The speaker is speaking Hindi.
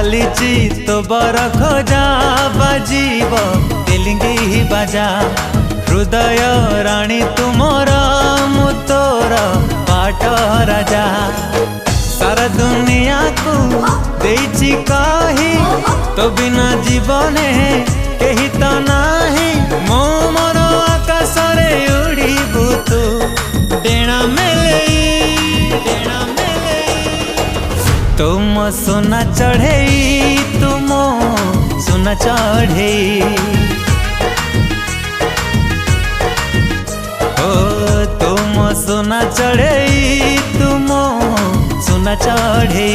चालीची तो बर खोजा बाजीब तेलिंगी बाजा हृदय राणी तुमर मु तोर बाट राजा सारा दुनिया को देइछि कही तो बिना जीवने कही तो नाही मो मोर आकाश रे उड़ीबु तू डेणा मेले तुम सोना चढ़े तुम सोना चढ़े ओ तुम सोना चढ़े तुम सोना चढ़े।